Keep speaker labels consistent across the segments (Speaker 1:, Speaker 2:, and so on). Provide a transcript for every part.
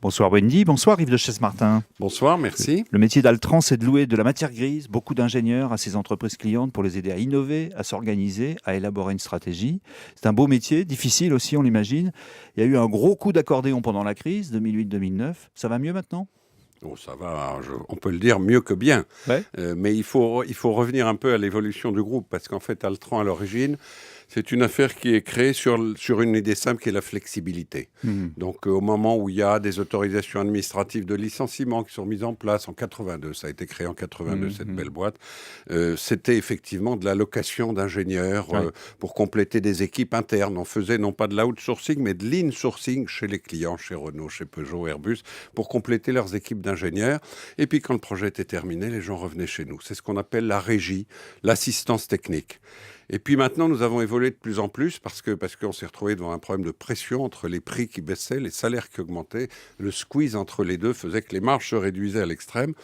Speaker 1: Bonsoir Wendy, bonsoir Yves de Chesmartin.
Speaker 2: Bonsoir, merci.
Speaker 1: Le métier d'Altran, c'est de louer de la matière grise, beaucoup d'ingénieurs à ses entreprises clientes pour les aider à innover, à s'organiser, à élaborer une stratégie. C'est un beau métier, difficile aussi, on l'imagine. Il y a eu un gros coup d'accordéon pendant la crise, 2008-2009. Ça va mieux maintenant ?
Speaker 2: Oh, ça va, on peut le dire mieux que bien.
Speaker 1: Ouais.
Speaker 2: Mais il faut revenir un peu à l'évolution du groupe, parce qu'en fait, Altran, à l'origine, c'est une affaire qui est créée sur une idée simple qui est la flexibilité. Donc, au moment où il y a des autorisations administratives de licenciement qui sont mises en place en 82, ça a été créé en 82, cette belle boîte, c'était effectivement de la location d'ingénieurs pour compléter des équipes internes. On faisait non pas de l'outsourcing, mais de l'insourcing chez les clients, chez Renault, chez Peugeot, Airbus, pour compléter leurs équipes d'ingénieurs. Et puis, quand le projet était terminé, les gens revenaient chez nous. C'est ce qu'on appelle la régie, l'assistance technique. Et puis maintenant, nous avons évolué de plus en plus parce qu'on s'est retrouvé devant un problème de pression entre les prix qui baissaient, les salaires qui augmentaient. Le squeeze entre les deux faisait que les marges se réduisaient à l'extrême.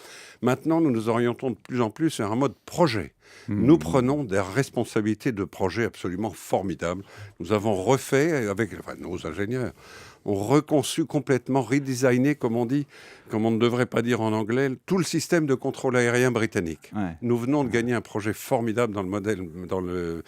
Speaker 2: Maintenant, nous nous orientons de plus en plus vers un mode projet. Nous prenons des responsabilités de projet absolument formidables. Nous avons refait, avec nos ingénieurs, ont reconçu complètement, redesigné, comme on dit, comme on ne devrait pas dire en anglais, tout le système de contrôle aérien britannique. Ouais. Nous venons de gagner un projet formidable dans le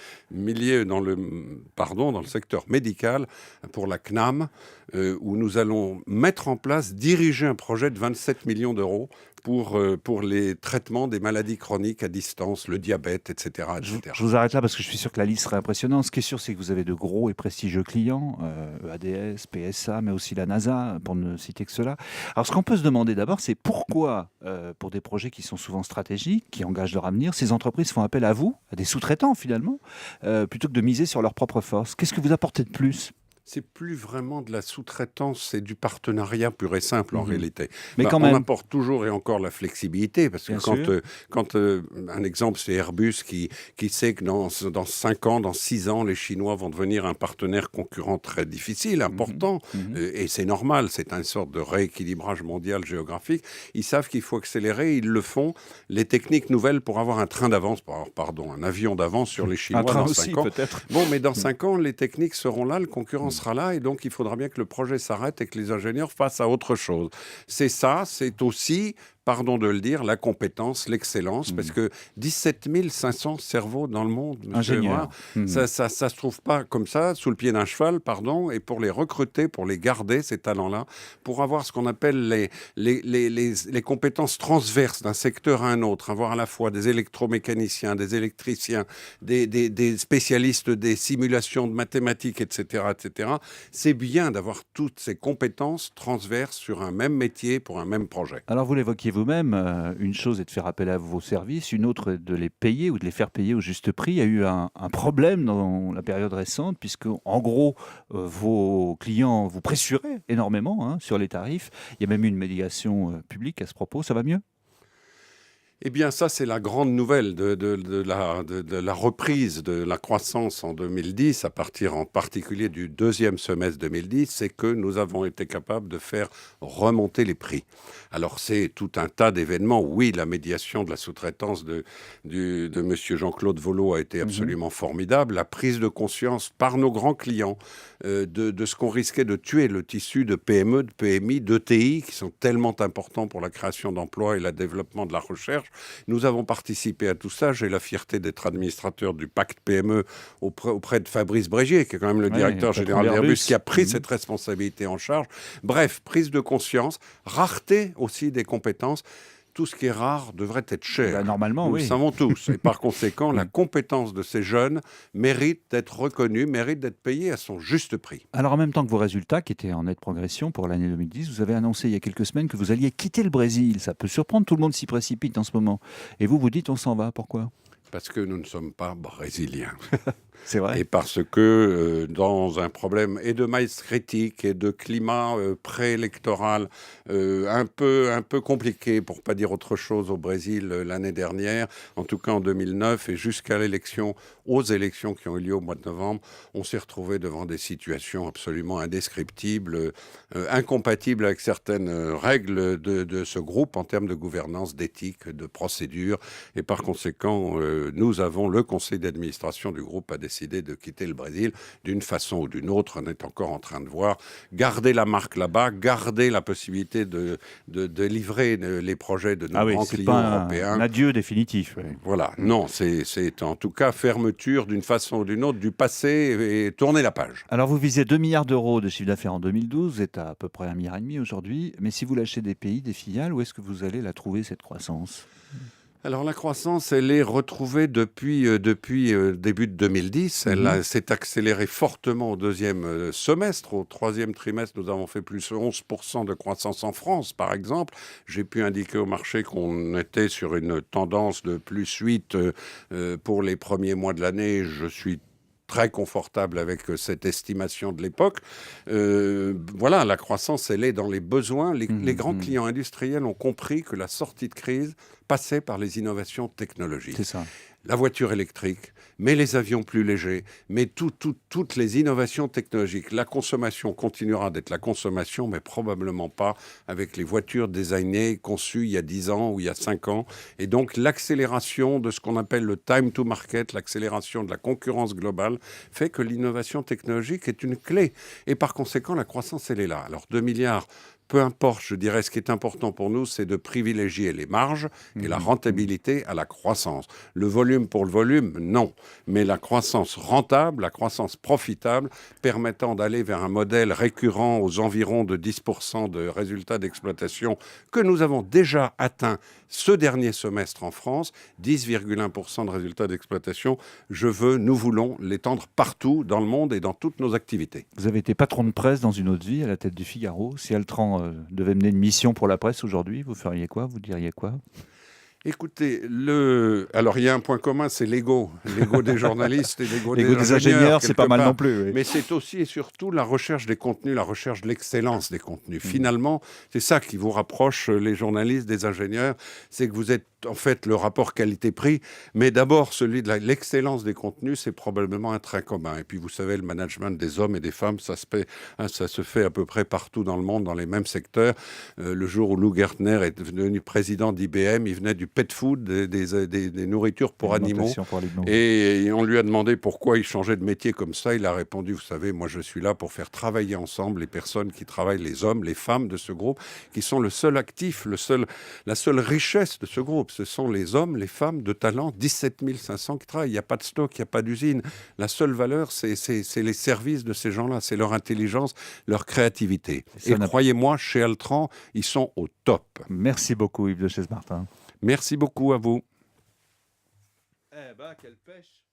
Speaker 2: secteur médical pour la CNAM, où nous allons mettre en place, diriger un projet de 27 millions d'euros pour les traitements des maladies chroniques à distance, le diabète, etc.
Speaker 1: Je vous arrête là parce que je suis sûr que la liste serait impressionnante. Ce qui est sûr, c'est que vous avez de gros et prestigieux clients, ADS, PSA, mais aussi la NASA, pour ne citer que cela. Alors, ce qu'on peut se demander d'abord, c'est pourquoi, pour des projets qui sont souvent stratégiques, qui engagent leur avenir, ces entreprises font appel à vous, à des sous-traitants finalement, plutôt que de miser sur leurs propres forces. Qu'est-ce que vous apportez de plus ?
Speaker 2: C'est plus vraiment de la sous-traitance, c'est du partenariat pur et simple en réalité.
Speaker 1: Mais quand même.
Speaker 2: On apporte toujours et encore la flexibilité, parce que quand un exemple, c'est Airbus qui sait que dans 5 ans, dans 6 ans, les Chinois vont devenir un partenaire concurrent très difficile, important, et c'est normal, c'est une sorte de rééquilibrage mondial géographique. Ils savent qu'il faut accélérer, ils le font. Les techniques nouvelles pour avoir un train d'avance, un avion d'avance sur les Chinois dans 5 ans.
Speaker 1: Peut-être.
Speaker 2: Bon, mais dans 5 ans, les techniques seront là, le concurrent sera là, et donc il faudra bien que le projet s'arrête et que les ingénieurs fassent à autre chose. C'est ça, c'est aussi, pardon de le dire, la compétence, l'excellence, parce que 17 500 cerveaux dans le monde, monsieur, ça se trouve pas comme ça, sous le pied d'un cheval, pardon, et pour les recruter, pour les garder, ces talents-là, pour avoir ce qu'on appelle les compétences transverses d'un secteur à un autre, avoir à la fois des électromécaniciens, des électriciens, des spécialistes des simulations de mathématiques, etc., etc., c'est bien d'avoir toutes ces compétences transverses sur un même métier pour un même projet.
Speaker 1: Alors vous l'évoquiez vous-même, une chose est de faire appel à vos services, une autre est de les payer ou de les faire payer au juste prix. Il y a eu un problème dans la période récente puisque, en gros, vos clients vous pressuraient énormément sur les tarifs. Il y a même eu une médiation publique à ce propos. Ça va mieux ?
Speaker 2: Eh bien, ça, c'est la grande nouvelle de la reprise de la croissance en 2010, à partir en particulier du deuxième semestre 2010, c'est que nous avons été capables de faire remonter les prix. Alors, c'est tout un tas d'événements. Oui, la médiation de la sous-traitance de M. Jean-Claude Vollot a été absolument formidable. La prise de conscience par nos grands clients de ce qu'on risquait de tuer, le tissu de PME, de PMI, d'ETI, qui sont tellement importants pour la création d'emplois et le développement de la recherche. Nous avons participé à tout ça. J'ai la fierté d'être administrateur du pacte PME auprès de Fabrice Brégier, qui est quand même le directeur général d'Airbus, qui a pris cette responsabilité en charge. Bref, prise de conscience, rareté aussi des compétences. Tout ce qui est rare devrait être cher.
Speaker 1: Normalement,
Speaker 2: Nous le savons tous. Et par conséquent, la compétence de ces jeunes mérite d'être reconnue, mérite d'être payée à son juste prix.
Speaker 1: Alors, en même temps que vos résultats, qui étaient en nette progression pour l'année 2010, vous avez annoncé il y a quelques semaines que vous alliez quitter le Brésil. Ça peut surprendre, tout le monde s'y précipite en ce moment. Et vous dites, on s'en va. Pourquoi ?
Speaker 2: Parce que nous ne sommes pas brésiliens.
Speaker 1: C'est vrai.
Speaker 2: Et parce que dans un problème et de maïs critique et de climat préélectoral un peu compliqué, pour pas dire autre chose, au Brésil l'année dernière, en tout cas en 2009, et jusqu'à aux élections qui ont eu lieu au mois de novembre, on s'est retrouvé devant des situations absolument indescriptibles, incompatibles avec certaines règles de ce groupe en termes de gouvernance, d'éthique, de procédure. Et par conséquent, nous avons le conseil d'administration du groupe ADS décidé de quitter le Brésil d'une façon ou d'une autre. On est encore en train de voir. Garder la marque là-bas, garder la possibilité de livrer les projets de nos grands clients européens.
Speaker 1: Un adieu définitif. Oui.
Speaker 2: Voilà, non, c'est en tout cas fermeture d'une façon ou d'une autre du passé et tourner la page.
Speaker 1: Alors vous visez 2 milliards d'euros de chiffre d'affaires en 2012, vous êtes à peu près 1,5 milliard aujourd'hui, mais si vous lâchez des pays, des filiales, où est-ce que vous allez la trouver cette croissance ?
Speaker 2: Alors la croissance, elle est retrouvée depuis début de 2010. Elle s'est accélérée fortement au deuxième semestre. Au troisième trimestre, nous avons fait plus 11% de croissance en France, par exemple. J'ai pu indiquer au marché qu'on était sur une tendance de plus 8 pour les premiers mois de l'année. Je suis très confortable avec cette estimation de l'époque. Voilà, la croissance, elle est dans les besoins. Les grands clients industriels ont compris que la sortie de crise passait par les innovations technologiques.
Speaker 1: C'est ça.
Speaker 2: La voiture électrique, mais les avions plus légers, mais toutes les innovations technologiques. La consommation continuera d'être la consommation, mais probablement pas avec les voitures designées, conçues il y a 10 ans ou il y a 5 ans. Et donc l'accélération de ce qu'on appelle le time to market, l'accélération de la concurrence globale, fait que l'innovation technologique est une clé. Et par conséquent, la croissance, elle est là. Alors 2 milliards, peu importe, je dirais, ce qui est important pour nous, c'est de privilégier les marges et la rentabilité à la croissance. Le volume pour le volume, non. Mais la croissance rentable, la croissance profitable, permettant d'aller vers un modèle récurrent aux environs de 10% de résultats d'exploitation que nous avons déjà atteint ce dernier semestre en France, 10,1% de résultats d'exploitation. Nous voulons l'étendre partout dans le monde et dans toutes nos activités.
Speaker 1: Vous avez été patron de presse dans une autre vie, à la tête du Figaro. Si Altran devait mener une mission pour la presse aujourd'hui, vous feriez quoi ? Vous diriez quoi ?
Speaker 2: Écoutez, alors il y a un point commun, c'est l'ego des journalistes et l'ego des
Speaker 1: ingénieurs, c'est pas mal non plus. Oui.
Speaker 2: Mais c'est aussi et surtout la recherche des contenus, la recherche de l'excellence des contenus. Finalement, c'est ça qui vous rapproche, les journalistes, des ingénieurs, c'est que vous êtes en fait le rapport qualité-prix, mais d'abord celui de l'excellence des contenus, c'est probablement un trait commun. Et puis vous savez, le management des hommes et des femmes, ça se fait à peu près partout dans le monde, dans les mêmes secteurs. Le jour où Lou Gertner est devenu président d'IBM, il venait du pet food, des nourritures pour animaux. Et on lui a demandé pourquoi il changeait de métier comme ça. Il a répondu, vous savez, moi je suis là pour faire travailler ensemble les personnes qui travaillent, les hommes, les femmes de ce groupe, qui sont le seul actif, la seule richesse de ce groupe. Ce sont les hommes, les femmes de talent, 17 500 qui travaillent. Il n'y a pas de stock, il n'y a pas d'usine. La seule valeur, c'est les services de ces gens-là, c'est leur intelligence, leur créativité. Et croyez-moi, chez Altran, ils sont au top.
Speaker 1: Merci beaucoup Yves de Chaise-Martin.
Speaker 2: Merci beaucoup à vous.
Speaker 1: Eh ben, quelle pêche!